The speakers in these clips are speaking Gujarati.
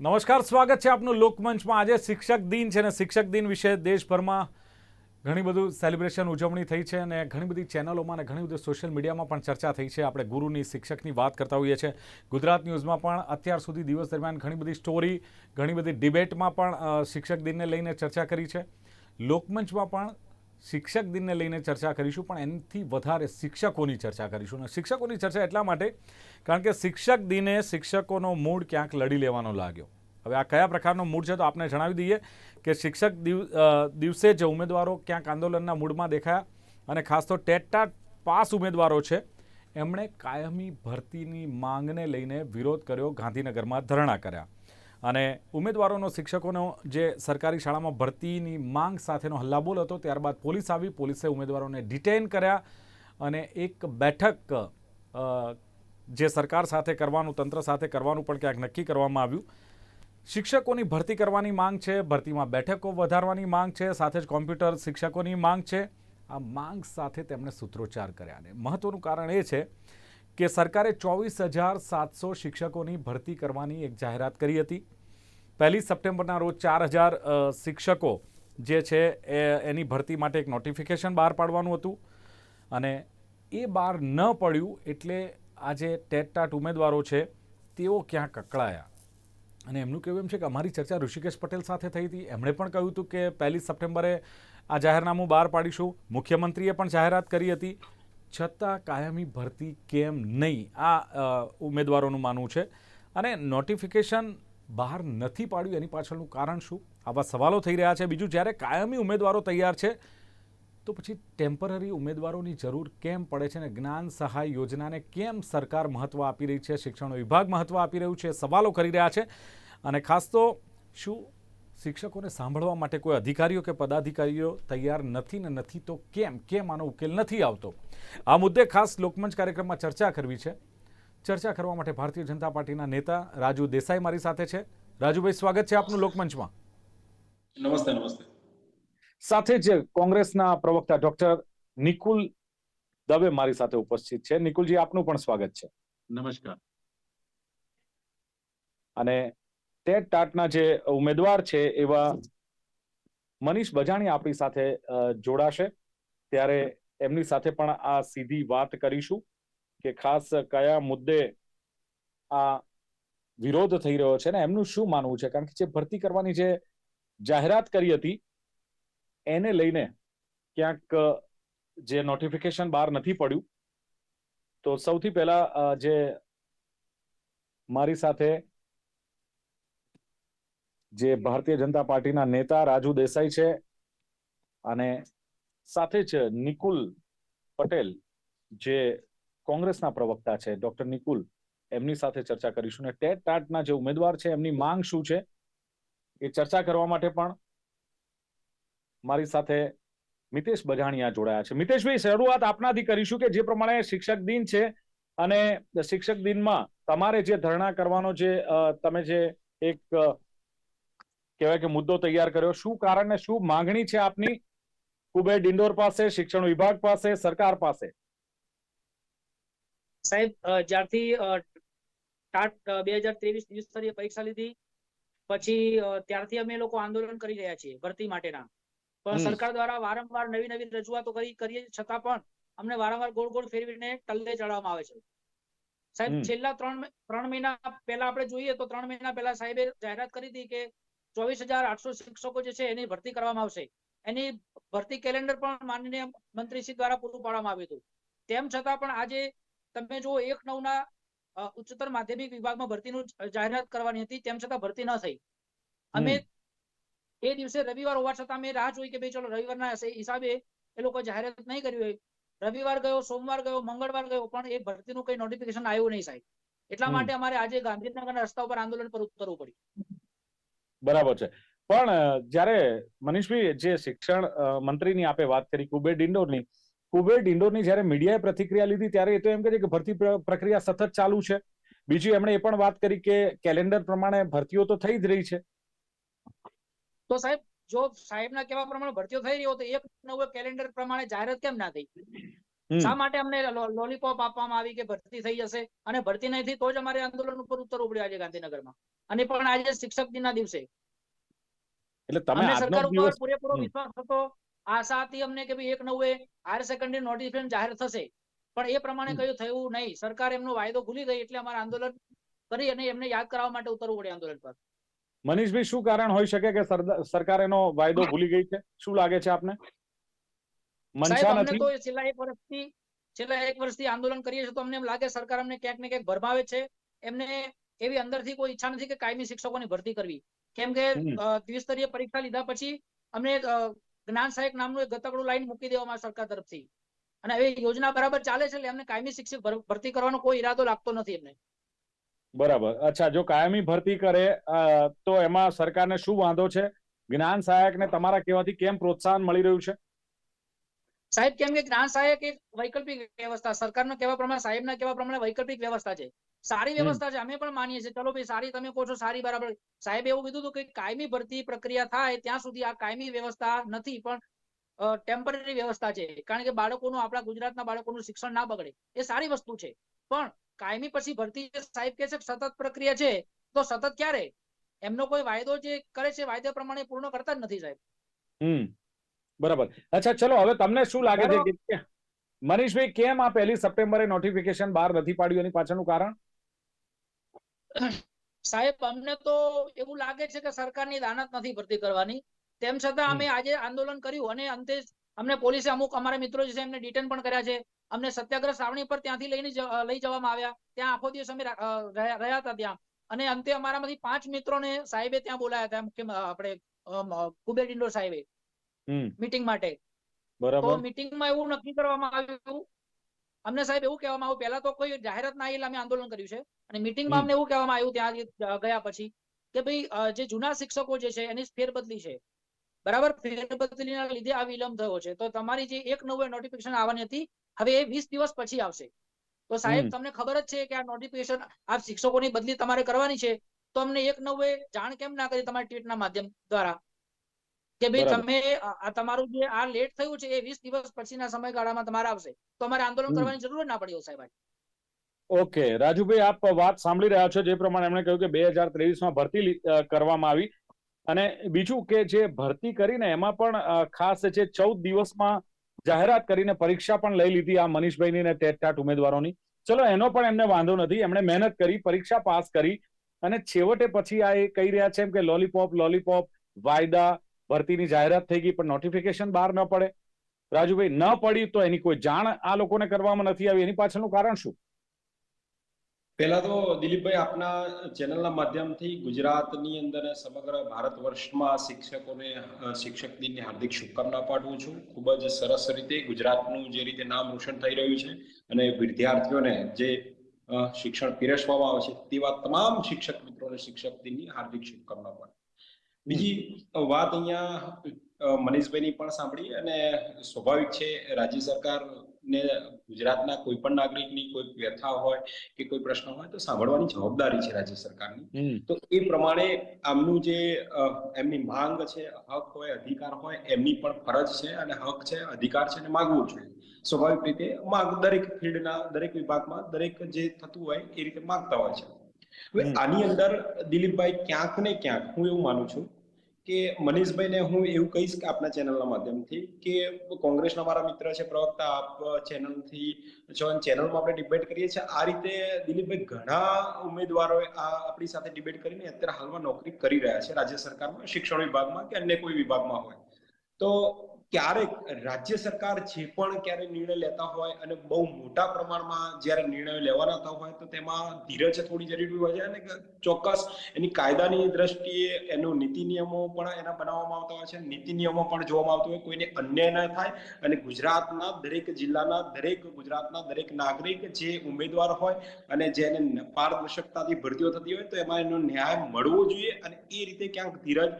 નમસ્કાર, સ્વાગત છે આપનું લોકમંચમાં। આજે શિક્ષક દિન છે ને શિક્ષક દિન વિશે દેશભરમાં ઘણી બધું સેલિબ્રેશન ઉજવણી થઈ છે અને ઘણી બધી ચેનલોમાં અને ઘણી બધી સોશિયલ મીડિયામાં પણ ચર્ચા થઈ છે। આપણે ગુરુની શિક્ષકની વાત કરતા હોઈએ છીએ। ગુજરાત ન્યૂઝમાં પણ અત્યાર સુધી દિવસ દરમિયાન ઘણી બધી સ્ટોરી, ઘણી બધી ડિબેટમાં પણ શિક્ષક દિનને લઈને ચર્ચા કરી છે। લોકમંચમાં પણ શિક્ષક દિનને લઈને ચર્ચા કરીશું, પણ એનાથી વધારે શિક્ષકોની ચર્ચા કરીશું। અને શિક્ષકોની ચર્ચા એટલા માટે કારણ કે શિક્ષક દિને શિક્ષકોનો મૂડ ક્યાંક લડી લેવાનો લાગ્યો। હવે આ કયા પ્રકારનો મૂડ છે તો આપને જણાવી દઈએ કે શિક્ષક દિવસે જ ઉમેદવારો ક્યાંક આંદોલનના મૂડમાં દેખાયા અને ખાસ તો ટેટ પાસ ઉમેદવારો છે એમણે કાયમી ભરતીની માંગને લઈને વિરોધ કર્યો, ગાંધીનગરમાં ધરણા કર્યા અને ઉમેદવારોનો શિક્ષકોનો જે સરકારી શાળામાં ભરતીની માંગ સાથેનો હલ્લાબોલ હતો। ત્યારબાદ પોલીસ આવી, પોલીસે ઉમેદવારોને ડિટેન કર્યા અને એક બેઠક જે સરકાર સાથે કરવાનું, તંત્ર સાથે કરવાનું પણ ક્યાંક નક્કી કરવામાં આવ્યું। શિક્ષકોની ભરતી કરવાની માંગ છે, ભરતીમાં બેઠકો વધારવાની માંગ છે, સાથે જ કોમ્પ્યુટર શિક્ષકોની માંગ છે। આ માંગ સાથે તેમણે સૂત્રોચ્ચાર કર્યા અને મહત્વનું કારણ એ છે કે સરકારે 24,700 શિક્ષકોની ભરતી કરવાની એક જાહેરાત કરી હતી। 1 સપ્ટેમ્બરના રોજ 4,000 શિક્ષકો જે છે એની ભરતી માટે એક નોટિફિકેશન બહાર પાડવાનું હતું અને એ બહાર ન પડ્યું એટલે આજે ટેટ ઉમેદવારો છે તેઓ ક્યાંક અકળાયા અને એમનું કહેવું એમ છે કે અમારી ચર્ચા ઋષિકેશ પટેલ સાથે થઈ હતી। એમણે પણ કહ્યું હતું કે 1 સપ્ટેમ્બરે આ જાહેરનામું બહાર પાડીશું, મુખ્યમંત્રીએ પણ જાહેરાત કરી હતી, છતાં કાયમી ભરતી કેમ નહીં, આ ઉમેદવારોનું માનવું છે। અને નોટિફિકેશન બહાર નથી પાડ્યું એની પાછળનું કારણ શું, આવા સવાલો થઈ રહ્યા છે। બીજું, જ્યારે કાયમી ઉમેદવારો તૈયાર છે તો પછી ટેમ્પરરી ઉમેદવારોની જરૂર કેમ પડે છે અને જ્ઞાન સહાય યોજનાને કેમ સરકાર મહત્ત્વ આપી રહી છે, શિક્ષણ વિભાગ મહત્ત્વ આપી રહ્યું છે, સવાલો કરી રહ્યા છે। અને ખાસ તો શું શિક્ષકોને સાંભળવા માટે કોઈ અધિકારીઓ કે પદાધિકારીઓ તૈયાર નથી ને નથી તો કેમ આનો ઉકેલ નથી આવતો? આ મુદ્દે ખાસ લોકમંચ કાર્યક્રમમાં ચર્ચા કરવી છે। ચર્ચા કરવા માટે ભારતીય જનતા પાર્ટીના નેતા રાજુ દેસાઈ મારી સાથે છે। રાજુભાઈ, સ્વાગત છે આપનું લોકમંચમાં। નમસ્તે નમસ્તે। સાથે જ કોંગ્રેસના પ્રવક્તા ડોક્ટર નિકુલ દવે મારી સાથે ઉપસ્થિત છે। નિકુલજી, આપનું પણ સ્વાગત છે। નમસ્કાર। અને ટેટ ટાટના જે ઉમેદવાર છે એવા મનીષ બજાણી આપણી સાથે જોડાશે, ત્યારે એમની સાથે પણ આ સીધી વાત કરીશું કે ખાસ કયા મુદ્દે આ વિરોધ થઈ રહ્યો છે ને એમનું શું માનવું છે। કારણ કે જે ભરતી કરવાની જે જાહેરાત કરી હતી એને લઈને ક્યાંક જે નોટિફિકેશન બહાર નથી પડ્યું, તો સૌથી પહેલા જે મારી સાથે જે ભારતીય જનતા પાર્ટીના નેતા રાજુ દેસાઈ છે અને સાથે જ નિકુલ પટેલ જે કોંગ્રેસના પ્રવક્તા છે ડોક્ટર નિકુલ, એમની સાથે ચર્ચા કરીશું। અને ટેટ ટાટના જે ઉમેદવાર છે એમની માંગ શું છે એ ચર્ચા કરવા માટે પણ મારી સાથે મિતેશ બજાણિયા જોડાયા છે। મિતેશભાઈ, શરૂઆત આપનાથી કરીશું કે જે પ્રમાણે શિક્ષક દિન છે અને શિક્ષક દિનમાં તમારે જે ધરણા કરવાનો જે તમે જે એક કહેવાય કે મુદ્દો તૈયાર કર્યો, શું કારણ ને શું માંગણી છે આપની કુબેર ડિંડોર પાસે, શિક્ષણ વિભાગ પાસે, સરકાર પાસે? સાહેબ, જ્યારથી ટાટ 2023 દ્વિસ્તરીય પરીક્ષા લીધી પછી ત્યારથી અમે લોકો આંદોલન કરી રહ્યા છીએ ભરતી માટેના, પણ સરકાર દ્વારા વારંવાર નવી નવી રજૂઆતો કરીએ છતાં પણ અમને વારંવાર ગોળ ગોળ ફેરવીને ટલ્લે ચડાવવામાં આવે છે। સાહેબ, છેલ્લા 3 મહિના પહેલા આપણે જોઈએ તો 3 મહિના પહેલા સાહેબે જાહેરાત કરી હતી કે 24,800 શિક્ષકો જે છે એની ભરતી કરવામાં આવશે। એની ભરતી કેલેન્ડર પણ માનનીય મંત્રીશ્રી દ્વારા પૂરું પાડવામાં આવ્યું હતું। તેમ છતાં પણ આજે તમે જો 1/9 ઉચ્ચતર માધ્યમિક વિભાગમાં ભરતીનું જાહેરાત કરવાની હતી, તેમ છતાં ભરતી ન થઈ। અમે એ દિવસે રવિવાર હોવા છતાં અમે રાહ જોઈ કે ભાઈ ચલો રવિવારના હિસાબે એ લોકો જાહેરાત નહીં કરી હોય। રવિવાર ગયો, સોમવાર ગયો, મંગળવાર ગયો, પણ એ ભરતીનું કઈ નોટિફિકેશન આવ્યું નહીં સાહેબ। એટલા માટે અમારે આજે ગાંધીનગરના રસ્તા ઉપર આંદોલન પર ઉતરવું પડ્યું। બરાબર છે, પણ જ્યારે મનીષભાઈ જે શિક્ષણ મંત્રીની આપે વાત કરી કુબેર ડિંડોરની જ્યારે મીડિયાએ પ્રતિક્રિયા લીધી ત્યારે એ તો એમ કહે છે કે ભરતી પ્રક્રિયા સતત ચાલુ છે। બીજું એમણે એ પણ વાત કરી કે કેલેન્ડર પ્રમાણે ભરતીઓ તો થઈ જ રહી છે। તો સાહેબ, જો સાહેબના કહેવા પ્રમાણે ભરતીઓ થઈ રહી હોય તો 1/9 કેલેન્ડર પ્રમાણે જાહેરાત કેમ ના થઈ? શા માટે અમને લોલીપોપ આપવામાં આવી કે ભરતી થઈ જશે અને ભરતી નહીં થઈ તો જ અમારે આંદોલન ઉપર ઉતરવું પડ્યું આજે ગાંધીનગરમાં, અને પણ આજે શિક્ષક દિનના દિવસે એટલે તમે અમને આજનો સરકાર ઉપર દિવસ પૂરેપૂરો વિશ્વાસ હતો, આશા હતી અમને કે ભાઈ 1/9 હાયર સેકન્ડરી નોટિફિકેશન જાહેર થશે, પણ એ પ્રમાણે કયું થયું નહીં. સરકાર એમનો વાયદો ભૂલી ગઈ એટલે અમારે આંદોલન કરી અને એમને યાદ કરાવવા માટે ઉતરવું પડે આંદોલન પર. મનીષભાઈ, શું કારણ હોઈ શકે કે સરકાર એનો વાયદો ભૂલી ગઈ છે? શું લાગે છે આપને? સાહેબ, મનસા અમને નથી? તો છેલ્લા એક વર્ષથી આંદોલન કરીએ છીએ તો અમને એમ લાગે સરકાર અમને ક્યાંક ને ક્યાંક ભરમાવે છે. એમને એવી અંદરથી કોઈ ઈચ્છા નથી કે કાયમી શિક્ષકોની ભરતી કરવી, કેમ કે દ્વિસ્તરીય પરીક્ષા લીધા પછી અમને જ્ઞાન સહાયક નામનું એક ગતકડું લાઈન મૂકી દેવામાં સરકાર તરફથી, અને હવે યોજના બરાબર ચાલે છે એટલે અમને કાયમી શિક્ષક ભરતી કરવાનો કોઈ ઈરાદો લાગતો નથી એમને. બરાબર. અચ્છા, જો કાયમી ભરતી કરે તો એમાં સરકારને શું વાંધો છે? જ્ઞાન સહાયકને તમારા કહેવાથી કેમ પ્રોત્સાહન મળી રહ્યું છે? સાહેબ, કેમ કે જ્ઞાન સહાયક એક વૈકલ્પિક વ્યવસ્થા, સરકારના કહેવા પ્રમાણે, સાહેબના કહેવા પ્રમાણે વૈકલ્પિક વ્યવસ્થા છે, સારી વ્યવસ્થા છે. અમે પણ માનીએ છીએ, ચલો ભાઈ સારી, તમે કહો છો સારી, બરાબર. સાહેબે એવું કીધું હતું કે કાયમી ભરતી પ્રક્રિયા થાય ત્યાં સુધી આ કાયમી વ્યવસ્થા નથી, પણ ટેમ્પરરી વ્યવસ્થા છે, કારણ કે બાળકોનું, આપણા ગુજરાતના બાળકોનું શિક્ષણ ના બગડે, એ સારી વસ્તુ છે. પણ કાયમી પછી ભરતી સાહેબ કે છે સતત પ્રક્રિયા છે, તો સતત ક્યારે? એમનો કોઈ વાયદો જે કરે છે વાયદા પ્રમાણે પૂર્ણ કરતા જ નથી સાહેબ. બરાબર. અચ્છા, ચલો, હવે તમને શું લાગે છે કે મનીષભાઈ, કેમ આ 1 સપ્ટેમ્બરે નોટિફિકેશન બહાર નથી પાડ્યું? એની પાછળનું કારણ? સાહેબ, અમને તો એવું લાગે છે કે સરકારની દાનત નથી ભરતી કરવાની, તેમ છતાં અમે આજે આંદોલન કર્યું અને અંતે અમને પોલીસે, અમુક અમારા મિત્રો જે છે એમને ડિટેન પણ કર્યા છે. અમને સત્યાગ્રહ છાવણી પર ત્યાંથી લઈ જવામાં આવ્યા, ત્યાં આખો દિવસ અમે રહ્યા હતા ત્યાં, અને અંતે અમારામાંથી 5 મિત્રોને સાહેબે ત્યાં બોલાયા હતા, મુખ્ય આપણે કુબેર ઇન્ડોર સાહેબે મીટિંગ માટે. તો મીટિંગમાં એવું નક્કી કરવામાં આવ્યું, અમને સાહેબ એવું કહેવામાં આવ્યું, પહેલા તો કોઈ જાહેરાત ના આવી એટલે અમે આંદોલન કર્યું છે, અને મીટિંગમાં અમને એવું કહેવામાં આવ્યું ત્યાં ગયા પછી કે ભાઈ જે જૂના શિક્ષકો જે છે એની ફેરબદલી છે, બરાબર, ફેરબદલીના લીધે આ વિલંબ થયો છે, તો તમારી જે 1/9 નોટિફિકેશન આવવાની હતી હવે એ 20 દિવસ પછી આવશે. તો સાહેબ, તમને ખબર જ છે કે આ નોટિફિકેશન, આ શિક્ષકોની બદલી તમારે કરવાની છે, તો અમને 1/9 જાણ કેમ ના કરી તમારી ટ્વીટના માધ્યમ દ્વારા કે ભાઈ તમે તમારું જે આ લેટ થયું છે એ 20 દિવસ પછીના સમયગાળામાં તમારે આવશે, તો અમારે આંદોલન કરવાની જરૂર ના પડી સાહેબ. ઓકે, રાજુભાઈ, આપ વાત સાંભળી રહ્યા છો, જે પ્રમાણે એમણે કહ્યું કે 2023માં ભરતી કરવામાં આવી, અને બીજું કે જે ભરતી કરીને એમાં પણ ખાસ છે 14 દિવસમાં જાહેરાત કરીને પરીક્ષા પણ લઈ લીધી આ મનીષભાઈની ને ટેટ ઉમેદવારોની. ચલો, એનો પણ એમને વાંધો નથી, એમણે મહેનત કરી, પરીક્ષા પાસ કરી, અને છેવટે પછી આ એ કહી રહ્યા છે કે લોલીપોપ વાયદા, ભરતીની જાહેરાત થઈ ગઈ પણ નોટિફિકેશન બહાર ન પડે. રાજુભાઈ, ન પડી તો એની કોઈ જાણ આ લોકોને કરવામાં નથી આવી, એની પાછળનું કારણ શું? પહેલા તો દિલીપભાઈ, આપના ચેનલના માધ્યમથી ગુજરાતની અંદર સમગ્ર ભારત વર્ષમાં શિક્ષકોને શિક્ષક દિનની હાર્દિક શુભકામના પાઠવું છું. ખૂબ જ સરસ રીતે ગુજરાતનું જે રીતે નામ રોશન થઈ રહ્યું છે અને વિદ્યાર્થીઓને જે શિક્ષણ પીરસવામાં આવે છે તેવા તમામ શિક્ષક મિત્રોને શિક્ષક દિનની હાર્દિક શુભકામના પાઠવું. બીજી વાત અહીંયા મનીષભાઈની પણ સાંભળી, અને સ્વાભાવિક છે રાજ્ય સરકાર ને ગુજરાતના કોઈ પણ નાગરિકની કોઈ વ્યથા હોય કે કોઈ પ્રશ્ન હોય તો સાંભળવાની જવાબદારી છે રાજ્ય સરકારની. તો એ પ્રમાણે આમનું જે એમની માંગ છે, હક હોય, અધિકાર હોય, એમની પણ ફરજ છે અને હક છે, અધિકાર છે, અને માંગવું જોઈએ. સ્વાભાવિક રીતે દરેક ફિલ્ડના દરેક વિભાગમાં દરેક જે થતું હોય એ રીતે માંગતા હોય છે. હવે આની અંદર દિલીપભાઈ, ક્યાંક ને ક્યાંક હું એવું માનું છું કે મનીષભાઈને હું એવું કહીશ કે આપના ચેનલના માધ્યમથી કે કોંગ્રેસના મારા મિત્ર છે, પ્રવક્તા, આપ ચેનલથી ચેનલમાં આપણે ડિબેટ કરીએ છીએ આ રીતે. દિલીપભાઈ, ઘણા ઉમેદવારો આપણી સાથે ડિબેટ કરીને અત્યારે હાલમાં નોકરી કરી રહ્યા છે રાજ્ય સરકારમાં, શિક્ષણ વિભાગમાં કે અન્ય કોઈ વિભાગમાં હોય. તો ક્યારેક રાજ્ય સરકાર જે પણ ક્યારે નિર્ણય લેતા હોય અને બહુ મોટા પ્રમાણમાં જ્યારે નિર્ણયો લેવાના હોય તો તેમાં ધીરજ થોડી જરૂરી હોય છે, અને ચોક્કસ એની કાયદાની દ્રષ્ટિએ એનો નીતિ નિયમો પણ એના બનાવવામાં આવતા હોય છે, નીતિ નિયમો પણ જોવામાં આવતા હોય, કોઈને અન્યાય ન થાય, અને ગુજરાતના દરેક જિલ્લાના ગુજરાતના દરેક નાગરિક જે ઉમેદવાર હોય અને જેને પારદર્શકતાથી ભરતીઓ થતી હોય તો એમાં એનો ન્યાય મળવો જોઈએ, અને એ રીતે ક્યાંક ધીરજ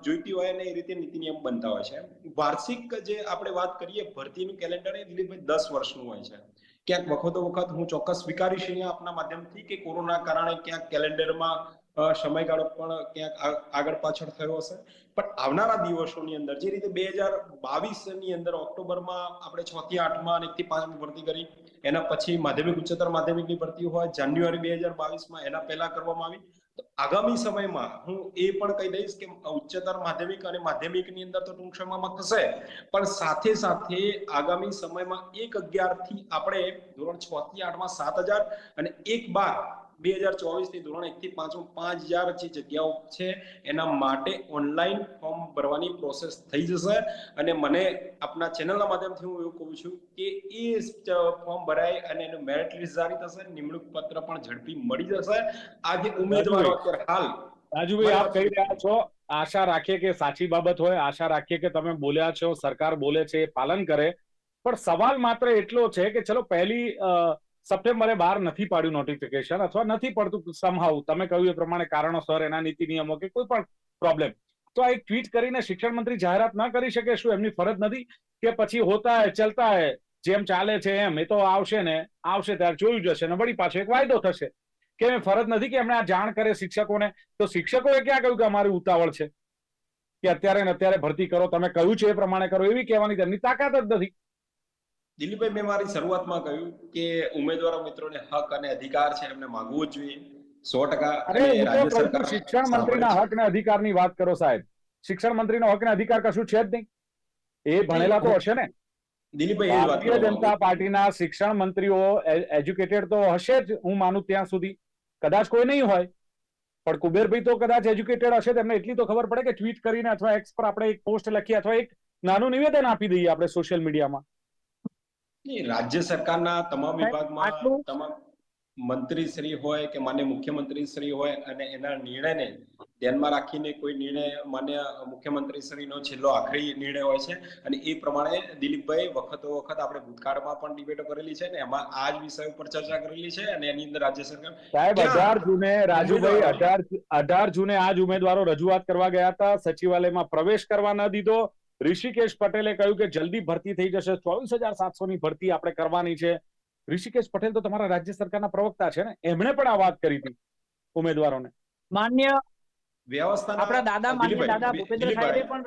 જોઈતી હોય અને એ રીતે નીતિ નિયમ બનતા હોય છે. વાર્ષિક જે આપણે વાત કરીએ ભરતીનું કેલેન્ડર એ દિલીપભાઈ 10 વર્ષનું હોય છે. ક્યાંક વખત હું ચોક્કસ સ્વીકારીશ અહીંયા આપના માધ્યમથી કે કોરોના કારણે ક્યાંક કેલેન્ડરમાં સમયગાળો પણ ક્યાંક આગળ પાછળ થયો હશે. પણ આવનારા દિવસોની અંદર જે રીતે 2022ની અંદર ઓક્ટોબરમાં આપણે 6 થી 8માં અને 1 થી 5માં ભરતી કરી, એના પછી માધ્યમિક ઉચ્ચતર માધ્યમિકની ભરતી હોય જાન્યુઆરી 2022માં એના પહેલા કરવામાં આવી. તો આગામી સમયમાં હું એ પણ કહી દઈશ કે ઉચ્ચતર માધ્યમિક અને માધ્યમિકની અંદર તો ટૂંક સમયમાં થશે, પણ સાથે સાથે આગામી સમયમાં 1/11 થી આપણે ધોરણ 6 થી 8માં 7,000 અને 1/12 2024 થી ધોરણ 1 થી 5માં 5,000 જે જગ્યાઓ છે એના માટે ઓનલાઈન ફોર્મ ભરવાની પ્રોસેસ થઈ જશે. અને મને આપના ચેનલના માધ્યમથી હું એવું કહું છું કે એ ફોર્મ ભરાય અને એનું મેરિટ લિસ્ટ જારી થશે, નિમણૂક પત્ર પણ ઝડપી મળી જશે. આ જે ઉમેદવારો અત્યારે હાલ રાજુભાઈ આપ કહી રહ્યા છો, આશા રાખીએ કે સાચી બાબત હોય, આશા રાખીએ કે તમે બોલ્યા છો સરકાર બોલે છે એ પાલન કરે. પણ સવાલ માત્ર એટલો છે કે ચલો 1 સપ્ટેમ્બરે બહાર નથી પાડ્યું નોટિફિકેશન, અથવા નથી પડતું સમહાઉ, તમે કહ્યું એ પ્રમાણે કારણોસર, એના નીતિ નિયમો કે કોઈ પણ પ્રોબ્લેમ, તો આ એક ટ્વીટ કરીને શિક્ષણ મંત્રી જાહેરાત ન કરી શકે? શું એમની ફરજ નથી કે પછી હોતા હે ચલતા હે, જેમ ચાલે છે એમ, એ તો આવશે ને આવશે ત્યારે જોયું જશે ને વળી પાછો એક વાયદો થશે? કે ફરજ નથી કે એમણે આ જાણ કરે શિક્ષકોને? તો શિક્ષકોએ ક્યાં કહ્યું કે અમારી ઉતાવળ છે કે અત્યારે ને અત્યારે ભરતી કરો, તમે કહ્યું છે એ પ્રમાણે કરો, એવી કહેવાની તેમની તાકાત જ નથી. દિલીપભાઈ, મેં મારી શરૂઆતમાં કહ્યું કે ઉમેદવારો મિત્રોને હક અને અધિકાર છે, એમને માંગવું જ જોઈએ 100%. અરે હું તો કહું છું શિક્ષણ મંત્રીના હક ને અધિકારની વાત કરો સાહેબ. શિક્ષણ મંત્રીનો હક ને અધિકાર કશું છે જ નહીં. એ ભણેલા તો હશે ને? દિલીપભાઈ, એ વાત ભારતીય જનતા પાર્ટીના શિક્ષણ મંત્રીઓ એજ્યુકેટેડ તો હશે જ, હું માનું ત્યાં સુધી. કદાચ કોઈ નહીં હોય, પણ કુબેરભાઈ તો કદાચ એજ્યુકેટેડ હશે, તેમને એટલી તો ખબર પડે કે ટ્વીટ કરીને અથવા એક્સ પર આપણે એક પોસ્ટ લખીએ અથવા એક નાનું નિવેદન આપી દઈએ આપણે સોશિયલ મીડિયામાં. રાજ્ય સરકારના તમામ વિભાગમાં આટલું તમામ મંત્રીશ્રી હોય કે માન્ય મુખ્યમંત્રીશ્રી હોય અને એના નિર્ણયને ધ્યાનમાં રાખીને કોઈ નિર્ણય માન્ય મુખ્યમંત્રીશ્રીનો છેલ્લો આખરી નિર્ણય હોય છે. અને એ પ્રમાણે દિલીપભાઈ વખતો વખત આપણે ભૂતકાળમાં પણ ડિબેટો કરેલી છે ને એમાં આ જ વિષય ઉપર ચર્ચા કરેલી છે. અને એની અંદર રાજ્ય સરકાર સાહેબ 18 જૂને રાજુભાઈ 18 જૂને આ જ ઉમેદવારો રજૂઆત કરવા ગયા હતા, સચિવાલયમાં પ્રવેશ કરવા ન દીધો. ઋષિકેશ પટેલે કહ્યું કે જલ્દી ભરતી થઈ જશે, 24,700ની ભરતી આપણે કરવાની છે. ઋષિકેશ પટેલ તો તમારા રાજ્ય સરકારના પ્રવક્તા છે ને, એમણે પણ આ વાત કરી હતી ઉમેદવારોને. માન્ય વ્યવસ્થાના આપણા દાદા માન્ય દાદા ભૂપેન્દ્ર સાહેબે દિલીપભાઈ, પણ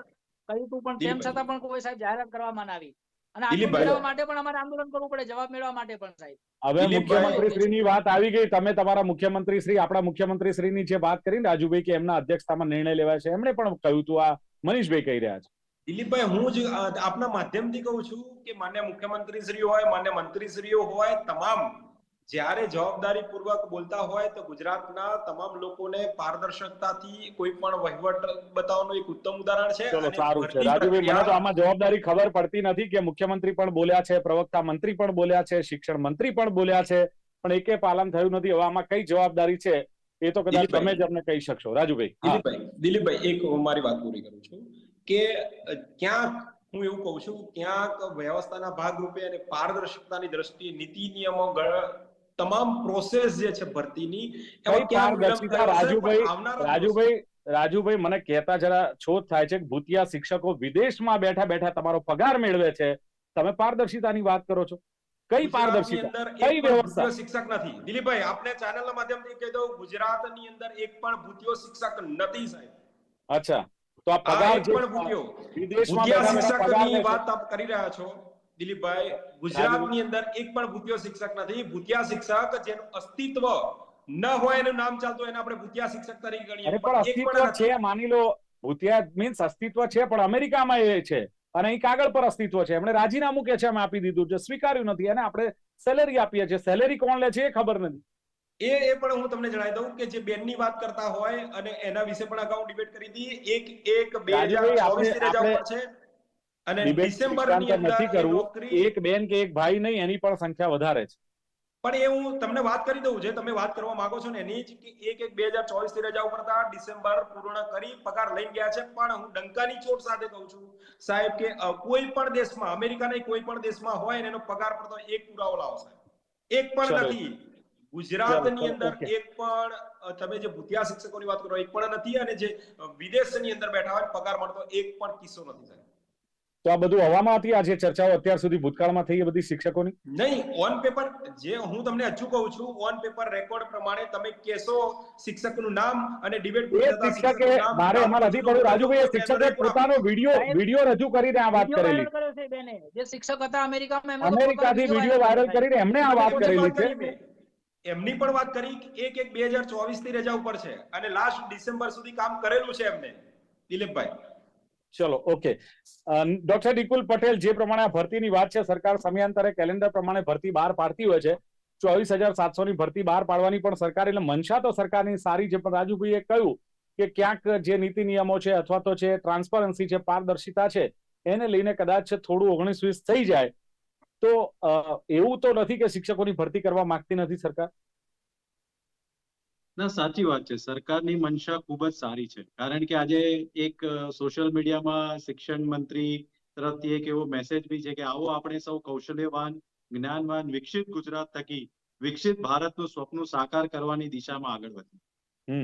કહ્યું હતું, પણ તેમ છતાં પણ કોઈ સાહેબ જાહેરાત કરવામાં ના આવી. અને આટલું દિલીપભાઈ. મેળવવા માટે પણ અમારે આંદોલન કરવું પડે, જવાબ મેળવવા માટે પણ સાહેબ. હવે દિલીપભાઈ. મુખ્યમંત્રીશ્રીની વાત આવી ગઈ, તમે તમારા મુખ્યમંત્રીશ્રી, આપણા મુખ્યમંત્રીશ્રીની જે વાત કરીને રાજુભાઈ કે એમના અધ્યક્ષતામાં નિર્ણય લેવાય છે, એમણે પણ કહ્યું હતું, આ મનીષભાઈ કહી રહ્યા છે. દિલીપભાઈ, હું જ આપના માધ્યમથી કહું છું કે માન્ય મુખ્યમંત્રીશ્રીઓ હોય, માન્ય મંત્રીશ્રીઓ હોય, તમામ જ્યારે જવાબદારી પૂર્વક બોલતા હોય તો ગુજરાતના તમામ લોકોને પારદર્શકતાથી કોઈ પણ વહીવટ બતાવવાનું એક ઉત્તમ ઉદાહરણ છે. ચલો અને સારું છે ભરતી રાજુભાઈ, મને તો પ્રક્રિયા આમાં જવાબદારી ખબર પડતી નથી કે મુખ્યમંત્રી પણ બોલ્યા છે, પ્રવક્તા મંત્રી પણ બોલ્યા છે, શિક્ષણ મંત્રી પણ બોલ્યા છે, પણ એકે પાલન થયું નથી. હવે આમાં કઈ જવાબદારી છે એ તો કદાચ તમે જ અમને કહી શકશો. રાજુભાઈ. દિલીપભાઈ, એક હું મારી વાત પૂરી કરું છું કે ક્યાંક હું એવું કહું છું, ક્યાંક વ્યવસ્થાના ભાગરૂપે અને પારદર્શકતાની દ્રષ્ટિએ નીતિ નિયમો તમામ પ્રોસેસ જે છે ભરતીની એમાં ક્યાંક વિલંબ થયો હશે. પણ આવનારા દિવસો રાજુભાઈ મને કહેતા જરા છોટ થાય છે કે ભૂતિયા શિક્ષકો વિદેશમાં બેઠા બેઠા તમારો પગાર મેળવે છે, તમે પારદર્શિતાની વાત કરો છો? કઈ પારદર્શિતા, કઈ વ્યવસ્થા? શિક્ષક નથી દિલીપભાઈ, આપને ચેનલના માધ્યમથી કહી દઉં, ગુજરાતની અંદર એક પણ ભૂતિયો શિક્ષક નથી સાહેબ. અચ્છા, તો આ પગાર જે વિદેશમાં બેઠા બેઠા પગાર લે છે, વાત આપ કરી રહ્યા છો દિલીપભાઈ, ગુજરાતની અંદર એક પણ ભૂતિયો શિક્ષક નથી. ભૂતિયા શિક્ષક જેનું અસ્તિત્વ ન હોય, એનું નામ ચાલતું, એને આપણે ભૂતિયા શિક્ષક તરીકે ગણીએ. અરે પણ અસ્તિત્વ છે, માની લો ભૂતિયા મીન્સ અસ્તિત્વ છે, પણ અમેરિકામાં એ છે અને અહીં કાગળ પર અસ્તિત્વ છે. એમણે રાજીનામું કે છે અમે આપી દીધું છે, સ્વીકાર્યું નથી, અને આપણે સેલેરી આપીએ છીએ. સેલેરી કોણ લે છે એ ખબર નથી. એ પણ હું તમને જણાવી દઉં કે જે બેનની વાત કરતા હોય, અને એના વિશે પણ અગાઉ ડિબેટ કરી હતી. એક 2024 ની રજા ઉપર છે અને ડિસેમ્બરની અંદર એ નોકરી, એક બેન કે એક ભાઈ નહીં, એની પણ સંખ્યા વધારે છે. પણ એ હું તમને વાત કરી દઉં, જે તમે વાત કરવા માંગો છો ને એની જ, કે 2024 ની રજા ઉપર હતા, ડિસેમ્બર પૂર્ણ કરી પગાર લઈ ગયા છે. પણ હું ડંકાની ચોટ સાથે કહું છું સાહેબ કે કોઈ પણ દેશમાં, અમેરિકાના કોઈ પણ દેશમાં હોય ને એનો પગાર પડતો એક પુરાવો લાવો સાહેબ, એક પણ નથી. ગુજરાતની અંદર એક પણ, તમે જે ભૂતિયા શિક્ષકોની વાત કરો, એક પણ નથી. અને જે વિદેશની અંદર બેઠા હોય પગાર મળતો એક પણ કિસ્સો નથી સાહેબ. તો આ બધું હવામાં હતી, આ જે ચર્ચાઓ અત્યાર સુધી ભૂતકાળમાં થઈ એ બધી શિક્ષકોની? નહીં, ઓન પેપર જે હું તમને હજુ કહું છું, ઓન પેપર રેકોર્ડ પ્રમાણે તમે કહેશો શિક્ષકનું નામ અને ડિબેટ એ શિક્ષકે, મારે એમાં નથી પડ્યું રાજુભાઈ, એ શિક્ષકે પોતાનો વિડીયો રજૂ કરીને આ વાત વિડીયો કરેલી. વાયરલ કર્યો છે બેને, જે શિક્ષક હતા અમેરિકામાં, એમનો અમેરિકાથી વિડીયો વાયરલ કરીને એમણે આ વાત કરેલી છે. એમની પણ વાત કરી કે 1/1/2024 થી રજા ઉપર છે અને લાસ્ટ ડિસેમ્બર સુધી કામ કરેલું છે એમને, દિલીપભાઈ. ચલો, ઓકે. ડોક્ટર નિકુલ પટેલ, જે પ્રમાણે આ ભરતીની વાત છે, સરકાર સમયાંતરે કેલેન્ડર પ્રમાણે ભરતી બહાર પાડતી હોય છે. 24,700 ની ભરતી બહાર પાડવાની પણ સરકાર, એટલે મનસા તો સરકારની સારી છે, પણ રાજુભાઈએ કહ્યું કે ક્યાંક જે નીતિ નિયમો છે અથવા તો છે ટ્રાન્સપરન્સી છે, પારદર્શિતા છે, એને લઈને કદાચ થોડું 19-20 થઈ જાય તો એવું તો નથી કે શિક્ષકોની ભરતી કરવા માંગતી નથી સરકાર? ના, સાચી વાત છે. સરકારની મનસા ખૂબ જ સારી છે, કારણ કે આજે એક સોશિયલ મીડિયામાં શિક્ષણ મંત્રી તરફથી એક એવો મેસેજ બી છે કે આવો આપણે સૌ કૌશલ્યવાન, જ્ઞાનવાન, વિકસિત ગુજરાત થકી વિકસિત ભારતનું સ્વપ્ન સાકાર કરવાની દિશામાં આગળ વધીએ.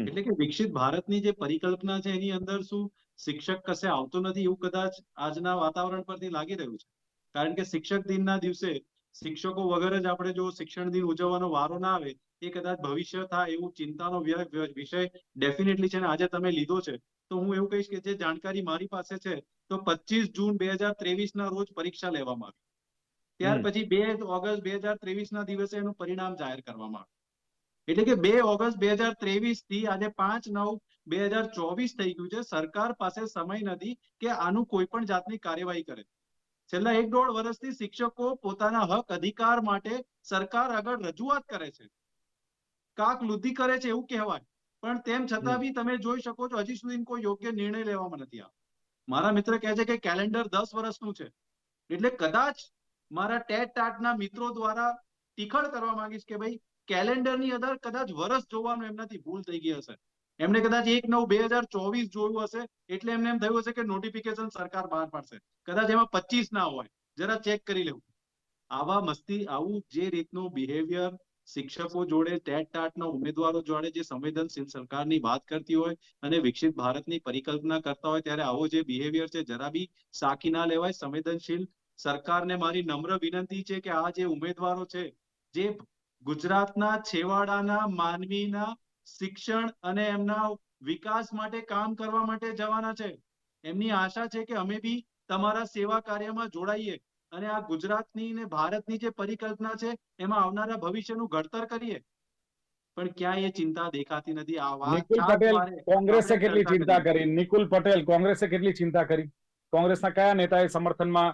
એટલે કે વિકસિત ભારતની જે પરિકલ્પના છે એની અંદર શું શિક્ષક કશે આવતો નથી એવું કદાચ આજના વાતાવરણ પરથી લાગી રહ્યું છે. કારણ કે શિક્ષક દિનના દિવસે શિક્ષકો વગર જ આપણે જો શિક્ષણ દિન ઉજવવાનો વારો ના આવે એ કદાચ ભવિષ્ય થાય એવું ચિંતાનો વિષય ડેફિનેટલી છે. ને આજે તમે લીધો છે તો હું એવું કહીશ કે જે જાણકારી મારી પાસે છે તો 25 જૂન 2023 ના રોજ પરીક્ષા લેવામાં આવી. ત્યાર પછી 2 ઓગસ્ટ 2023 ના દિવસે એનું પરિણામ જાહેર કરવામાં આવ્યું. એટલે કે 2 ઓગસ્ટ 2023 થી આજે 5/9/2024 થઈ ગયું છે. સરકાર પાસે સમય નથી કે આનું કોઈ પણ જાતની કાર્યવાહી કરે. છેલ્લા 1-1.5 વર્ષથી શિક્ષકો પોતાના હક અધિકાર માટે સરકાર આગળ રજૂઆત કરે છે, કાક લુદ્ધી કરે છે એવું કહેવાય, પણ તેમ છતાં બી તમે જોઈ શકો છો હજી સુધી કોઈ યોગ્ય નિર્ણય લેવામાં નથી આવ્યો. મારા મિત્ર કહે છે કે કેલેન્ડર 10 વર્ષનું છે, એટલે કદાચ મારા ટેટ ટાટના મિત્રો દ્વારા ટીખળ કરવા માંગીશ કે ભાઈ કેલેન્ડરની અંદર કદાચ વર્ષ જોવાનું એમનાથી ભૂલ થઈ ગઈ હશે. એમને કદાચ 1/9/2024 જોયું હશે એટલે એમને એમ થયું હશે કે નોટિફિકેશન સરકાર બહાર પાડશે, કદાચ એમાં 25 ના હોય, જરા ચેક કરી લેવું. આવું જે રીતનું બિહેવિયર શિક્ષકો જોડે, ટેટ ટાટના ઉમેદવારો જોડે જે સંવેદનશીલ સરકારની વાત કરતી હોય અને વિકસિત ભારતની પરિકલ્પના કરતા હોય ત્યારે આવો જે બિહેવિયર છે જરા બી સાખી ના લેવાય. સંવેદનશીલ સરકારને મારી નમ્ર વિનંતી છે કે આ જે ઉમેદવારો છે જે ગુજરાતના છેવાડાના માનવીના શિક્ષણ અને એમના વિકાસ માટે કામ કરવા માટે જવાના છે, એમની આશા છે કે અમે બી તમારા સેવા કાર્યમાં જોડાઈએ અને આ ગુજરાતની ને ભારતની જે પરિકલ્પના છે એમાં આવનારા ભવિષ્યનું ઘડતર કરીએ. પણ ક્યાંય એ ચિંતા દેખાતી નથી. આ વાત નિકુલ પટેલ, કોંગ્રેસે કેટલી ચિંતા કરી? નિકુલ પટેલ, કોંગ્રેસે કેટલી ચિંતા કરી? કોંગ્રેસના કયા નેતાએ સમર્થનમાં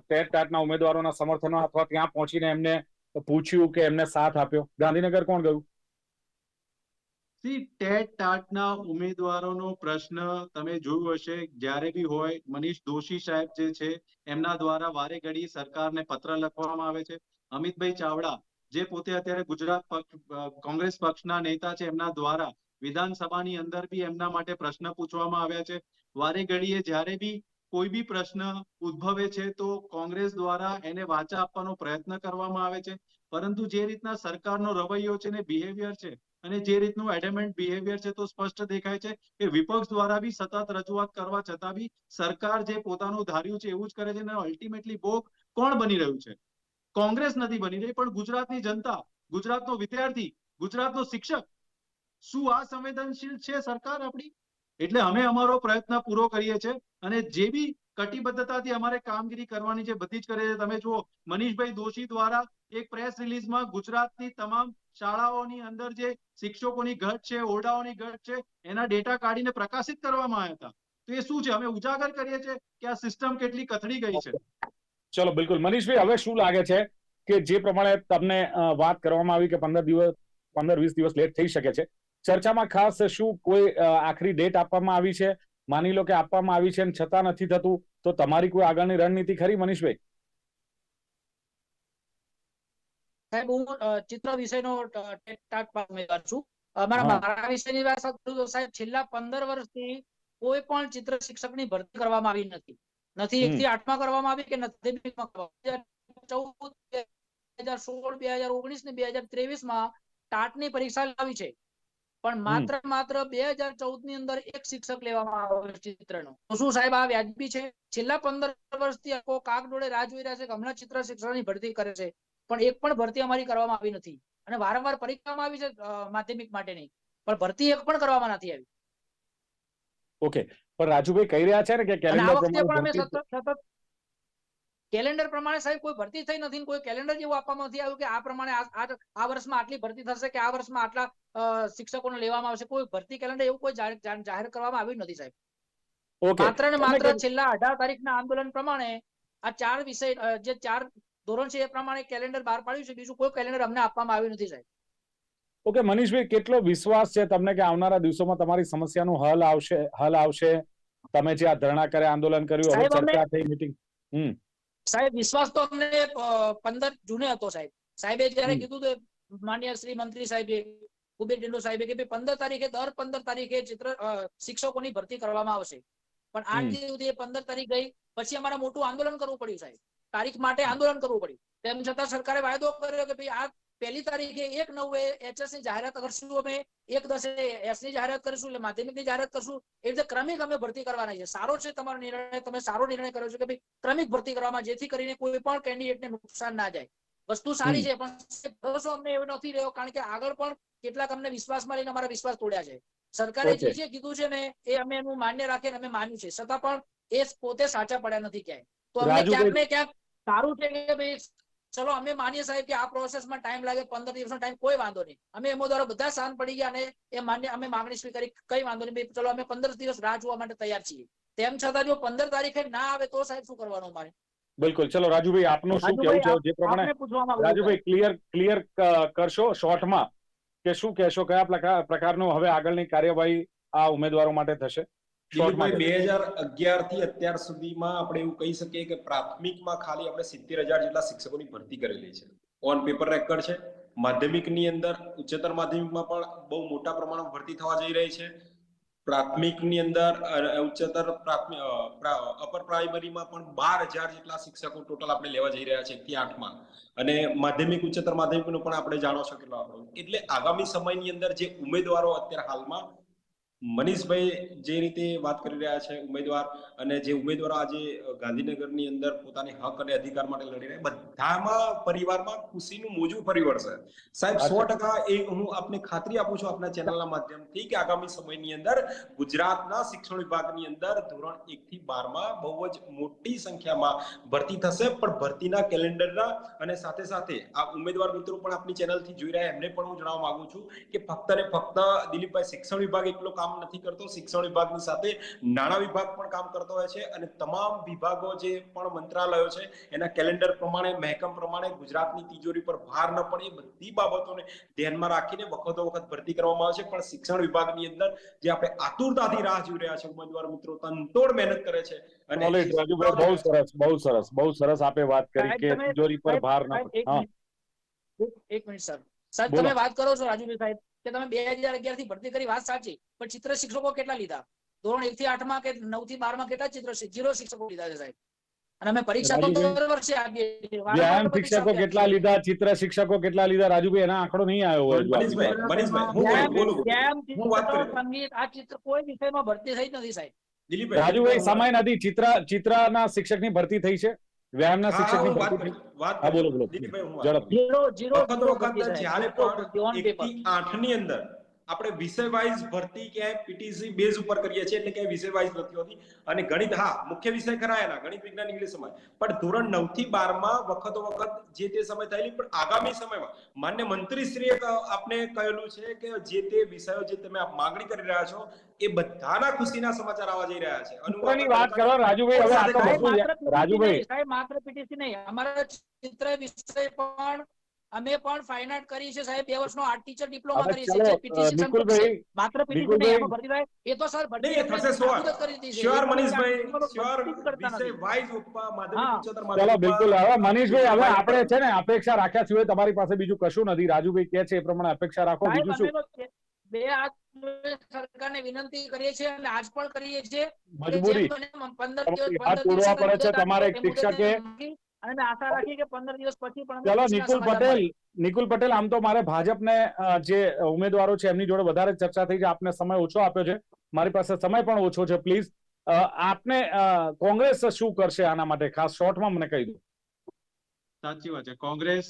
ટેટ ટાટના ઉમેદવારોના સમર્થનમાં અથવા ત્યાં પહોંચીને એમને પૂછ્યું કે એમને સાથ આપ્યો? ગાંધીનગર કોણ ગયું? ટેટ ટાટના ઉમેદવારોનો પ્રશ્ન તમે જોયું હશે જ્યારે બી હોય, મનીષ દોશી સાહેબ જે છે એમના દ્વારા વારે ઘડી સરકારને પત્ર લખવામાં આવે છે. અમિતભાઈ ચાવડા જે પોતે અત્યારે ગુજરાત કોંગ્રેસ પક્ષના નેતા છે એમના દ્વારા વિધાનસભાની અંદર બી એમના માટે પ્રશ્ન પૂછવામાં આવ્યા છે. વારે ઘડીએ જ્યારે બી કોઈ બી પ્રશ્ન ઉદ્ભવે છે તો કોંગ્રેસ દ્વારા એને વાચા આપવાનો પ્રયત્ન કરવામાં આવે છે. પરંતુ જે રીતના સરકારનો રવૈયો છે ને બિહેવિયર છે અને જે રીતનું એડેમેન્ટ બિહેવિયર છે તો સ્પષ્ટ દેખાય છે કે વિપક્ષ દ્વારા બી સતત રજૂઆત કરવા છતાં બી સરકાર જે પોતાનું ધાર્યું છે એવું જ કરે છે અને અલ્ટિમેટલી ભોગ કોણ બની રહ્યું છે? કોંગ્રેસ નથી બની રહી, પણ ગુજરાતની જનતા, ગુજરાતનો વિદ્યાર્થી, ગુજરાતનો શિક્ષક. શું આ સંવેદનશીલ છે સરકાર આપણી? એટલે અમે અમારો પ્રયત્ન પૂરો કરીએ છીએ અને જે બી કટિબદ્ધતાથી અમારે કામગીરી કરવાની છે બધી જ કરે છે. તમે જુઓ મનીષભાઈ દોશી દ્વારા એક પ્રેસ રિલીઝમાં ગુજરાતની તમામ શાળાઓની અંદર જે શિક્ષકોની ઘટ છે, ઓરડાઓની ઘટ છે, એના ડેટા કાઢીને પ્રકાશિત કરવામાં આવ્યા હતા. તો એ શું છે? અમે ઉજાગર કરીએ છીએ કે આ સિસ્ટમ કેટલી કથળી ગઈ છે. ચલો, બિલકુલ. મનીષભાઈ, હવે શું લાગે છે કે જે પ્રમાણે તમને વાત કરવામાં આવી કે 15-20 દિવસ લેટ થઈ શકે છે, ચર્ચામાં ખાસ શું કોઈ આખરી ડેટ આપવામાં આવી છે? માની લો કે આપવામાં આવી છે છતાં નથી થતું, તો તમારી કોઈ આગળની રણનીતિ ખરી, મનીષભાઈ? સાહેબ, હું ચિત્ર વિષયનો ટેટ ટાટ ઉમેદવાર છું. મારા વિષયની વાત કરું તો સાહેબ છેલ્લા 15 વર્ષથી કોઈ પણ ચિત્ર શિક્ષકની ભરતી કરવામાં આવી નથી. નથી 1 થી 8માં કરવામાં આવી કે નથી 2માં કરવામાં. 2014, 2016, 2019 ને 2023માં ટાટની પરીક્ષા લાવી છે, પણ માત્ર 2014 ની અંદર એક શિક્ષક લેવામાં આવ્યો ચિત્રનો. તો શું સાહેબ આ વ્યાજબી છે? છેલ્લા 15 વર્ષથી આખો કાગડોળે રાહ જોઈ રહ્યા છે કે હમણાં ચિત્ર શિક્ષણની ભરતી કરે છે, પણ એક પણ ભરતી અમારી કરવામાં આવી નથી. અને વારંવાર પરીક્ષામાં આવી છે માધ્યમિક માટેની, પણ ભરતી એક પણ કરવામાં નથી આવી. ઓકે, પણ રાજુભાઈ કહી રહ્યા છે ને કે અને આ કેલેન્ડર વખતે પણ અમે પ્રમાણે સતત કેલેન્ડર પ્રમાણે સાહેબ કોઈ ભરતી થઈ નથી, કોઈ કેલેન્ડર જેવું આપવામાં નથી આવ્યું કે આ પ્રમાણે આ વર્ષમાં આટલી ભરતી થશે કે આ વર્ષમાં આટલા શિક્ષકોને લેવામાં આવશે. કોઈ ભરતી કેલેન્ડર એવું કોઈ જાહેર કરવામાં આવ્યું નથી સાહેબ. ઓકે, માત્ર ને માત્ર છેલ્લા 18 તારીખના આંદોલન પ્રમાણે આ 4 વિષય જે 4 ધોરણ છે એ પ્રમાણે કેલેન્ડર બહાર પાડ્યું છે, બીજું કોઈ કેલેન્ડર અમને આપવામાં આવ્યું નથી સાહેબ. ઓકે મનીષભાઈ, કેટલો વિશ્વાસ છે તમને કે આવનારા દિવસોમાં તમારી સમસ્યાનું હલ આવશે? તમે જે આ ધરણા કરે, આંદોલન કર્યું, હવે સાહેબ, ચર્ચા થઈ, મીટિંગ. સાહેબ વિશ્વાસ તો અમને 15 જૂને હતો સાહેબ. સાહેબે જયારે હમ. કીધું તો માન્ય શ્રી મંત્રી સાહેબે, કુબેર ડિંડો સાહેબે કે ભાઈ 15 તારીખે દર 15 તારીખે શિક્ષકોની ભરતી કરવામાં આવશે, પણ આજ સુધી 15 તારીખ ગઈ પછી અમારે મોટું આંદોલન કરવું પડ્યું સાહેબ. તારીખ માટે આંદોલન કરવું પડ્યું. તેમ છતાં સરકારે વાયદો કર્યો કે ભાઈ આ 1 તારીખે 1/9 HS ની જાહેરાત કરશું, અમે 1/10 S ની જાહેરાત કરીશું, એટલે માધ્યમિકની જાહેરાત કરશું. એ રીતે ક્રમિક અમે ભરતી કરવાના છે. સારો છે તમારો નિર્ણય, તમે સારો નિર્ણય કર્યો છે કે ભાઈ ક્રમિક ભરતી કરવામાં, જેથી કરીને કોઈ પણ કેન્ડિડેટને નુકસાન ના જાય. વસ્તુ સારી છે, પણ ભરોસો અમને એવો નથી રહ્યો, કારણ કે આગળ પણ કેટલાક અમને વિશ્વાસમાં લઈને અમારા વિશ્વાસ તોડ્યા છે. સરકારે જે જે કીધું છે ને એ અમે એનું માન્ય રાખીને અમે માન્યું છે, છતાં પણ એ પોતે સાચા પડ્યા નથી ક્યાંય. તો અમને ક્યાંક ને ક્યાંક સારું છે કે ભાઈ ચલો અમે માનીએ સાહેબ કે આ પ્રોસેસમાં ટાઈમ લાગે, 15 દિવસનો ટાઈમ, કોઈ વાંધો નહીં. અમે એમો દ્વારા બધા શાંત પડી ગયા અને એ માન્ય અમે માંગણી સ્વીકારી, કઈ વાંધો નહીં ભાઈ, ચલો અમે 15 દિવસ રાહ જોવા માટે તૈયાર છીએ. તેમ છતાં જો 15 તારીખે ના આવે તો સાહેબ શું કરવાનું અમારે? બિલકુલ. ચલો રાજુભાઈ, આપનું શું કહેવું છે જે પ્રમાણે? રાજુભાઈ ક્લિયર કરશો શોર્ટમાં કે શું કહેશો, કયા પ્રકારનું હવે આગળની કાર્યવાહી આ ઉમેદવારો માટે થશે? દિલીપભાઈ, 2011 થી અત્યાર સુધીમાં આપણે એવું કહી શકીએ કે પ્રાથમિકમાં ખાલી આપણે 70,000 જેટલા શિક્ષકોની ભરતી કરેલી છે. ઓન પેપર રેકોર્ડ છે. માધ્યમિકની અંદર, ઉચ્ચતર માધ્યમિકમાં પણ બહુ મોટા પ્રમાણમાં ભરતી થવા જઈ રહી છે. પ્રાથમિકની અંદર, ઉચ્ચતર અપર પ્રાઇમરીમાં પણ 12,000 જેટલા શિક્ષકો ટોટલ આપણે લેવા જઈ રહ્યા છે 1 થી 8 માં. અને માધ્યમિક, ઉચ્ચતર માધ્યમિકનું પણ આપણે જાણો છો કેટલો આંકડો. એટલે આગામી સમયની અંદર જે ઉમેદવારો અત્યારે હાલમાં મનીષભાઈ જે રીતે વાત કરી રહ્યા છે, ઉમેદવાર અને જે ઉમેદવારો આજે ગાંધીનગરની અંદર પોતાની હક અને અધિકાર માટે લડી રહ્યા, બધામાં પરિવારમાં ખુશીનું મોજું ફરી વળશે સાહેબ. 100% એ હું આપને ખાતરી આપું છું આપના ચેનલના માધ્યમથી કે આગામી સમયની અંદર ગુજરાતના શિક્ષણ વિભાગની અંદર ધોરણ 1 થી 12 માં બહુ જ મોટી સંખ્યામાં ભરતી થશે. પણ ભરતીના કેલેન્ડરના અને સાથે સાથે આ ઉમેદવાર મિત્રો પણ આપની ચેનલથી જોઈ રહ્યા, એમને પણ હું જણાવવા માંગુ છું કે ફક્ત ને ફક્ત દિલીપભાઈ શિક્ષણ વિભાગ એકલો કામ નથી કરતો. શિક્ષણ વિભાગની સાથે નાણાં વિભાગ પણ કામ કરતો હોય છે, અને તમામ વિભાગો જે પણ મંત્રાલયો છે એના કેલેન્ડર પ્રમાણે, મહેકમ પ્રમાણે ગુજરાતની તિજોરી પર ભાર ન પડે એ બધી બાબતોને ધ્યાનમાં રાખીને વખતો વખત ભરતી કરવામાં આવે છે. પણ શિક્ષણ વિભાગની અંદર જે આપણે આતુરતાથી રાહ જોઈ રહ્યા છે ઉમેદવાર મિત્રો તનતોડ મહેનત કરે છે. અને રાજુભાઈ, બહુ સરસ આપે વાત કરી કે તિજોરી પર ભાર ન પડે. એક મિનિટ સર, સાહેબ તમે વાત કરો છો રાજુભાઈ સાહેબ કે તમે 2011 થી ભરતી કરી, વાત સાચી, પણ ચિત્ર શિક્ષકો કેટલા લીધા? ધોરણ 1 થી 8 માં કે 9 થી 12 માં કેટલા ચિત્ર 0 શિક્ષકો લીધા છે સાહેબ. અને અમે પરીક્ષા તો દર વર્ષે આપીએ છીએ. વ્યાયામ શિક્ષકો કેટલા લીધા, ચિત્ર શિક્ષકો કેટલા લીધા? રાજુભાઈ, એના આંકડો નહીં આવ્યો હોય. વ્યાયામ, સંગીત, આ ચિત્ર કોઈ વિષયમાં ભરતી થઈ નથી સાહેબ. રાજુભાઈ, સમય નથી. ચિત્રના શિક્ષકની ભરતી થઈ છે, વ્યાયામના શિક્ષકની ભરતી. હા, બોલો બોલો. જ્યારે પણ 1 થી 8 ની અંદર આપણે વિષય વાઇઝ ભરતી ક્યાંય પીટીસી બેઝ ઉપર કરીએ છીએ, એટલે ક્યાંય વિષય વાઇઝ નથી હોતી. અને ગણિત, હા, મુખ્ય વિષય ખરા એના, ગણિત, વિજ્ઞાન, ઇંગ્લિશ સમય, પણ ધોરણ 9 થી 12 માં વખતો વખત જે તે સમય થયેલી. પણ આગામી સમયમાં માન્ય મંત્રીશ્રીએ આપને કહેલું છે કે જે તે વિષયો જે તમે માંગણી કરી રહ્યા છો એ બધાના ખુશીના સમાચાર આવવા જઈ રહ્યા છે. અનુમાનની વાત કરો રાજુભાઈ. હવે આ તો બધું રાજુભાઈ, સાહેબ માત્ર પીટીસી નહીં, અમારા ચિત્ર વિષય પણ અમે પણ ફાઇન આર્ટ કરી છે સાહેબ. 2 વર્ષનો આર્ટ ટીચર ડિપ્લોમા કરી છે. જે પીટીસી માત્ર પીટીસી નહીં, એમાં ભરતી થાય એ તો સર ભરતી થશે. કરી દીધી છે. શ્યોર મનીષભાઈ, શ્યોર વિષય વાઇઝ માધ્યમિક, ઉચ્ચતર માધ્યમિક. ચલો બિલકુલ. હવે મનીષભાઈ, હવે આપણે છે ને અપેક્ષા રાખ્યા સિવાય તમારી પાસે બીજું કશું નથી. રાજુભાઈ કહે છે એ પ્રમાણે અપેક્ષા રાખો. બીજું શું? બે હાથ સરકારને વિનંતી કરીએ છીએ અને આજ પણ કરીએ છીએ. મજબૂરી 15 દિવસ હાથ તોડવા પડે છે. તમારે એક શિક્ષકે અને આશા રાખી કે 15 દિવસ પછી પણ. ચલો નિકુલ પટેલ, આમ તો મારે ભાજપને જે ઉમેદવારો છે એમની જોડે વધારે ચર્ચા થઈ છે. આપને સમય ઓછો આપ્યો છે, મારી પાસે સમય પણ ઓછો છે. પ્લીઝ આપને કોંગ્રેસ શું કરશે આના માટે, ખાસ શોર્ટમાં મને કહી દો. સાચી વાત છે. કોંગ્રેસ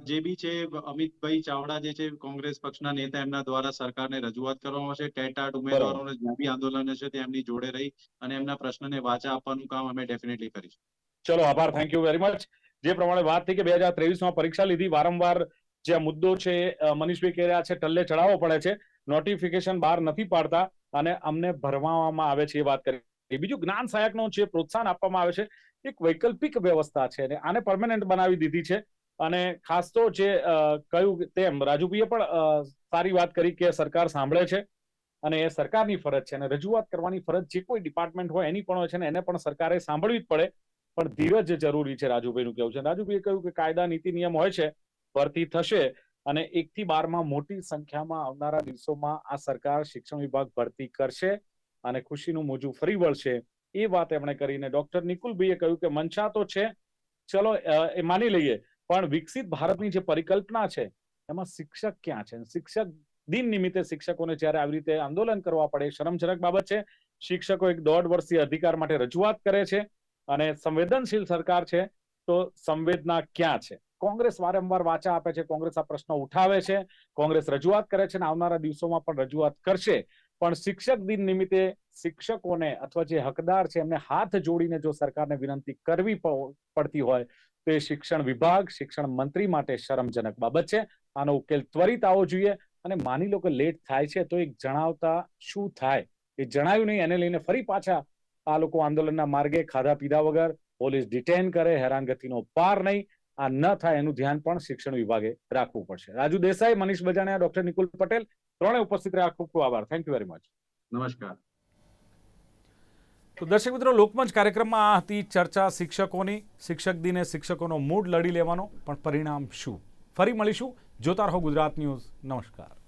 જે બી છે, અમિતભાઈ ચાવડા જે છે કોંગ્રેસ પક્ષના નેતા, એમના દ્વારા સરકારને રજૂઆત કરવામાં આવશે. ટેટાટ ઉમેદવારોને જ્યાં બી આંદોલન હશે ત્યાં એમની જોડે રહી અને એમના પ્રશ્નને વાચા આપવાનું કામ અમે ડેફિનેટલી કરીશું. ચલો, આભાર, થેન્ક યુ વેરી મચ. જે પ્રમાણે વાત થઈ કે 2023માં પરીક્ષા લીધી, વારંવાર જે આ મુદ્દો છે મનીષભાઈ કહી રહ્યા છે ટલ્લે ચડાવવો પડે છે, નોટિફિકેશન બહાર નથી પાડતા અને અમને ભરવામાં આવે છે, એ વાત કરી. બીજું જ્ઞાન સહાયકનો જે પ્રોત્સાહન આપવામાં આવે છે એક વૈકલ્પિક વ્યવસ્થા છે અને આને પરમેનન્ટ બનાવી દીધી છે. અને ખાસ તો જે કહ્યું તેમ રાજુભાઈએ પણ સારી વાત કરી કે સરકાર સાંભળે છે અને એ સરકારની ફરજ છે અને રજૂઆત કરવાની ફરજ જે કોઈ ડિપાર્ટમેન્ટ હોય એની પણ હોય છે ને એને પણ સરકારે સાંભળવી જ પડે. પણ ધીરજ જરૂરી છે, રાજુભાઈનું કહેવું છે. રાજુભાઈએ કહ્યું કે કાયદા નીતિ નિયમ હોય છે, ભરતી થશે અને 1 થી 12માં મોટી સંખ્યામાં આવનારા દિવસોમાં આ સરકાર શિક્ષણ વિભાગ ભરતી કરશે અને ખુશીનું મોજું ફરી વળશે, એ વાત એમણે કરીને. ડોક્ટર નિકુલભાઈએ કહ્યું કે મનસા તો છે, ચલો એ માની લઈએ, પણ વિકસિત ભારતની જે પરિકલ્પના છે એમાં શિક્ષક ક્યાં છે? શિક્ષક દિન નિમિત્તે શિક્ષકોને જ્યારે આવી રીતે આંદોલન કરવા પડે, શરમજનક બાબત છે. શિક્ષકો 1.5 વર્ષથી અધિકાર માટે રજૂઆત કરે છે અને સંવેદનશીલ સરકાર છે, તો સંવેદના ક્યાં છે? કોંગ્રેસ વારંવાર વાચા આપે છે, કોંગ્રેસ આ પ્રશ્ન ઉઠાવે છે, કોંગ્રેસ રજૂઆત કરે છે અને આવનારા દિવસોમાં પણ રજૂઆત કરશે. પણ શિક્ષક દિન નિમિત્તે શિક્ષકોને અથવા જે હકદાર છે એમને હાથ જોડીને જો સરકારને વિનંતી કરવી પડતી હોય તો એ શિક્ષણ વિભાગ, શિક્ષણ મંત્રી માટે શરમજનક બાબત છે. આનો ઉકેલ ત્વરિત આવવો જોઈએ અને માની લો કે લેટ થાય છે તો એક જણાવતા શું થાય એ જણાવ્યું નહીં, એને લઈને ફરી પાછા આ લોકો આંદોલનના માર્ગે ખાધા પીધા વગર પોલીસ ડિટેન કરે, હેરાનગતિનો પાર નહીં. આ ન થાય એનું ધ્યાન પણ શિક્ષણ વિભાગે રાખવું પડશે. રાજુ દેસાઈ, મનીષ બજાણિયા, ડોક્ટર નિકુલ પટેલ ત્રણે ઉપસ્થિત રહ્યા. ખૂબ ખૂબ આભાર. Thank you very much. નમસ્કાર. તો દર્શક મિત્રો, લોકમંચ કાર્યક્રમમાં આ હતી ચર્ચા શિક્ષકોની. શિક્ષક દિને શિક્ષકોનો મૂડ લડી લેવાનો, પણ પરિણામ શું? ફરી મળીશું. જોતા રહો ગુજરાત ન્યૂઝ. નમસ્કાર.